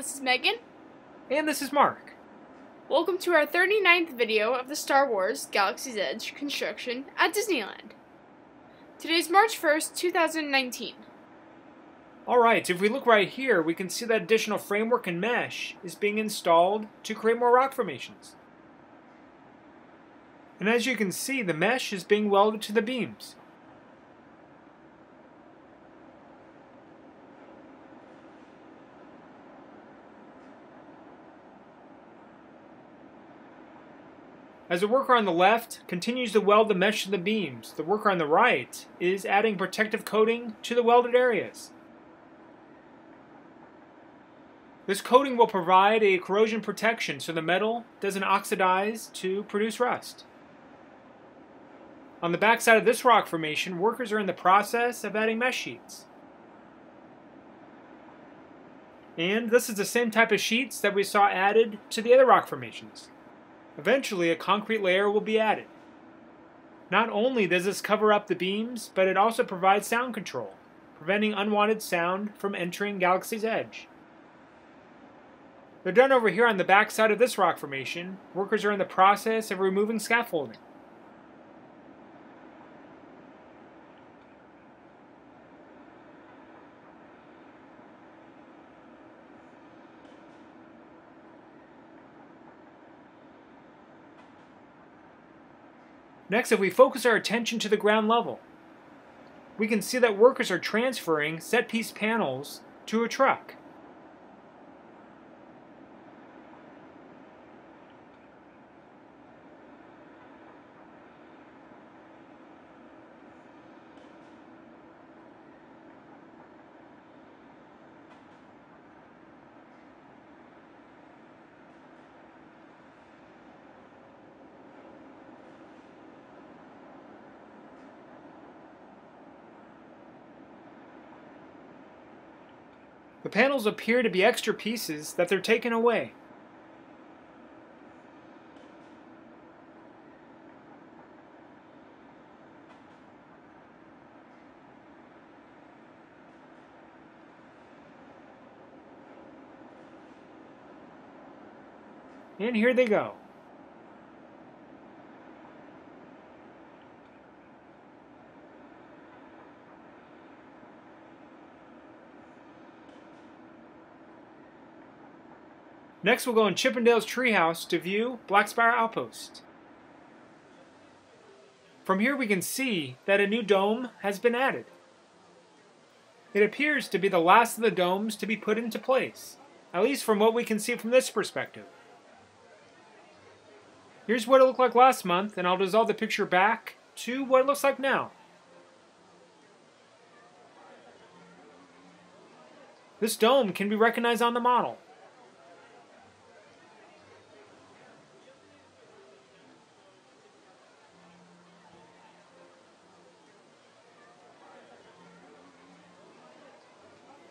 this is Megan. And this is Mark. Welcome to our 39th video of the Star Wars Galaxy's Edge construction at Disneyland. Today is March 1st, 2019. Alright, if we look right here, we can see that additional framework and mesh is being installed to create more rock formations. And as you can see, the mesh is being welded to the beams. As the worker on the left continues to weld the mesh to the beams, the worker on the right is adding protective coating to the welded areas. This coating will provide a corrosion protection so the metal doesn't oxidize to produce rust. On the back side of this rock formation, workers are in the process of adding mesh sheets. And this is the same type of sheets that we saw added to the other rock formations. Eventually, a concrete layer will be added. Not only does this cover up the beams, but it also provides sound control, preventing unwanted sound from entering Galaxy's Edge. They're done over here on the back side of this rock formation. Workers are in the process of removing scaffolding. Next, if we focus our attention to the ground level, we can see that workers are transferring set-piece panels to a truck. The panels appear to be extra pieces that they're taking away. And here they go. Next, we'll go in Chippendale's treehouse to view Black Spire Outpost. From here we can see that a new dome has been added. It appears to be the last of the domes to be put into place, at least from what we can see from this perspective. Here's what it looked like last month, and I'll dissolve the picture back to what it looks like now. This dome can be recognized on the model.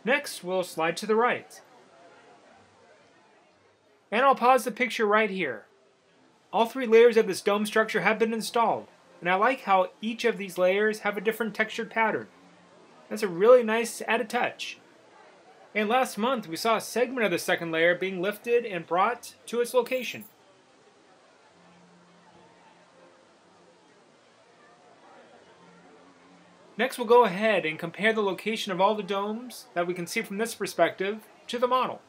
Next, we'll slide to the right. And I'll pause the picture right here. All three layers of this dome structure have been installed, and I like how each of these layers have a different textured pattern. That's a really nice added touch. And last month, we saw a segment of the second layer being lifted and brought to its location. Next, we'll go ahead and compare the location of all the domes that we can see from this perspective to the model.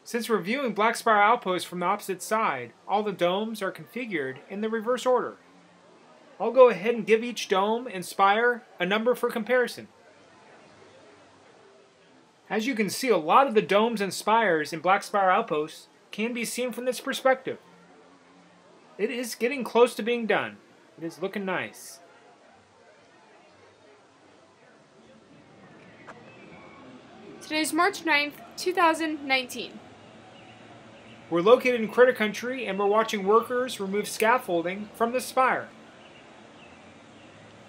Since we're viewing Black Spire Outpost from the opposite side, all the domes are configured in the reverse order. I'll go ahead and give each dome and spire a number for comparison. As you can see, a lot of the domes and spires in Black Spire Outpost can be seen from this perspective. It is getting close to being done. It is looking nice. Today is March 9th, 2019. We're located in Critter Country and we're watching workers remove scaffolding from the spire.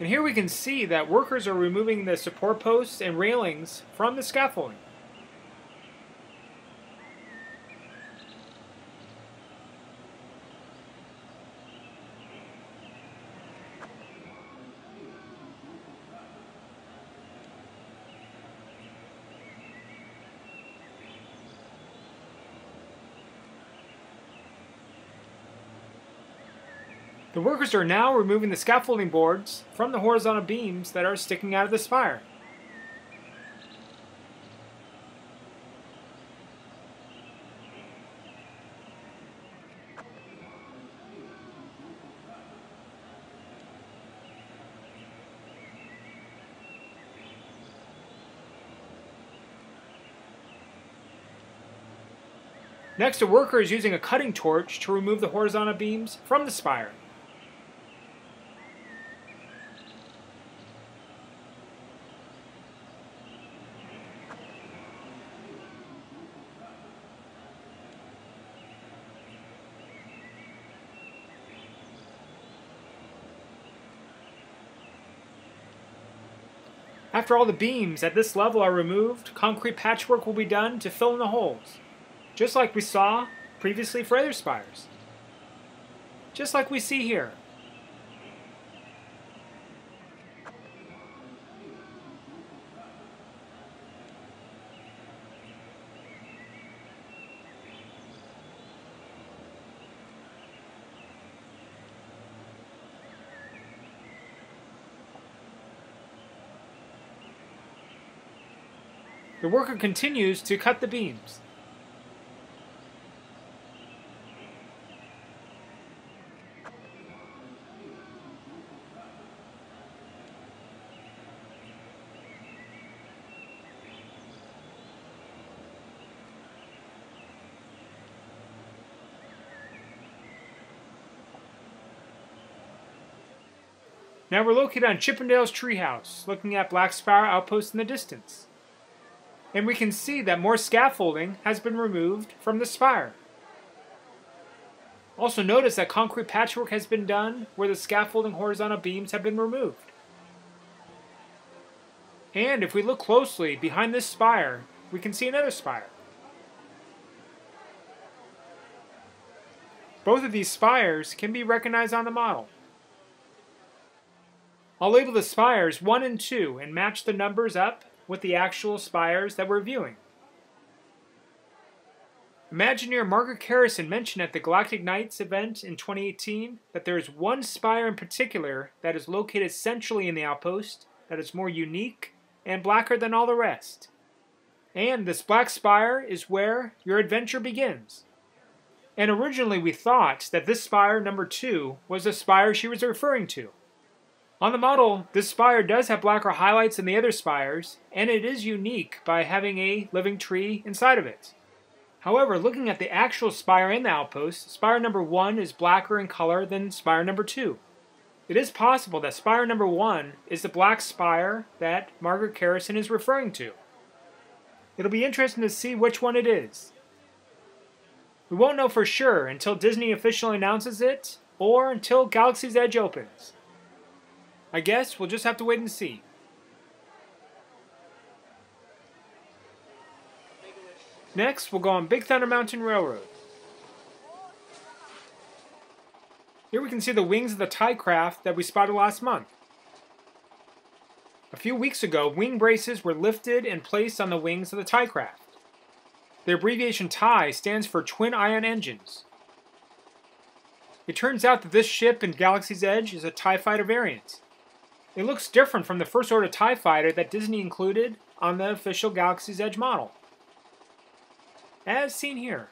And here we can see that workers are removing the support posts and railings from the scaffolding. The workers are now removing the scaffolding boards from the horizontal beams that are sticking out of the spire. Next, a worker is using a cutting torch to remove the horizontal beams from the spire. After all the beams at this level are removed, concrete patchwork will be done to fill in the holes, just like we saw previously for other spires. Just like we see here. The worker continues to cut the beams. Now we're located on Chippendale's treehouse, looking at Black Spire Outpost in the distance. And we can see that more scaffolding has been removed from the spire. Also notice that concrete patchwork has been done where the scaffolding horizontal beams have been removed. And if we look closely behind this spire, we can see another spire. Both of these spires can be recognized on the model. I'll label the spires 1 and 2 and match the numbers up with the actual spires that we're viewing. Imagineer Margaret Harrison mentioned at the Galactic Nights event in 2018 that there is one spire in particular that is located centrally in the outpost that is more unique and blacker than all the rest. And this black spire is where your adventure begins. And originally we thought that this spire, number 2, was the spire she was referring to. On the model, this spire does have blacker highlights than the other spires, and it is unique by having a living tree inside of it. However, looking at the actual spire in the outpost, spire number 1 is blacker in color than spire number 2. It is possible that spire number 1 is the black spire that Margaret Harrison is referring to. It'll be interesting to see which one it is. We won't know for sure until Disney officially announces it, or until Galaxy's Edge opens. I guess we'll just have to wait and see. Next, we'll go on Big Thunder Mountain Railroad. Here we can see the wings of the TIE craft that we spotted last month. A few weeks ago, wing braces were lifted and placed on the wings of the TIE craft. The abbreviation TIE stands for Twin Ion Engines. It turns out that this ship in Galaxy's Edge is a TIE Fighter variant. It looks different from the First Order TIE Fighter that Disney included on the official Galaxy's Edge model, as seen here.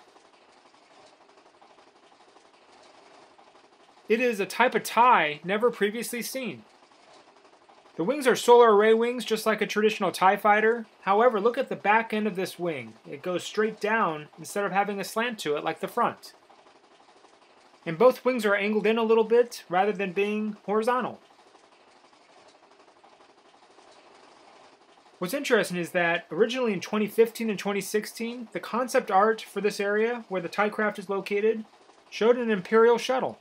It is a type of TIE never previously seen. The wings are solar array wings just like a traditional TIE Fighter. However, look at the back end of this wing. It goes straight down instead of having a slant to it like the front. And both wings are angled in a little bit rather than being horizontal. What's interesting is that originally in 2015 and 2016, the concept art for this area where the TIE craft is located showed an Imperial shuttle.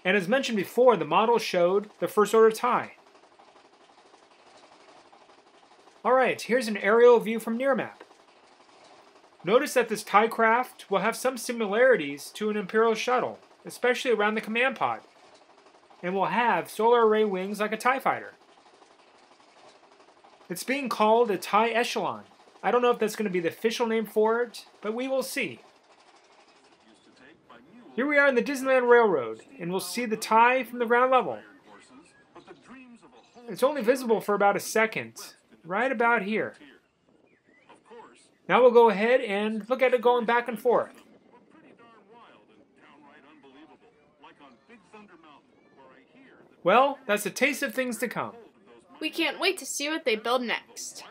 And as mentioned before, the model showed the First Order TIE. Alright, here's an aerial view from Nearmap. Notice that this TIE craft will have some similarities to an Imperial shuttle, especially around the command pod, and will have solar array wings like a TIE Fighter. It's being called a TIE Echelon. I don't know if that's going to be the official name for it, but we will see. Here we are in the Disneyland Railroad, and we'll see the tie from the ground level. It's only visible for about a second, right about here. Now we'll go ahead and look at it going back and forth. Well, that's a taste of things to come. We can't wait to see what they build next.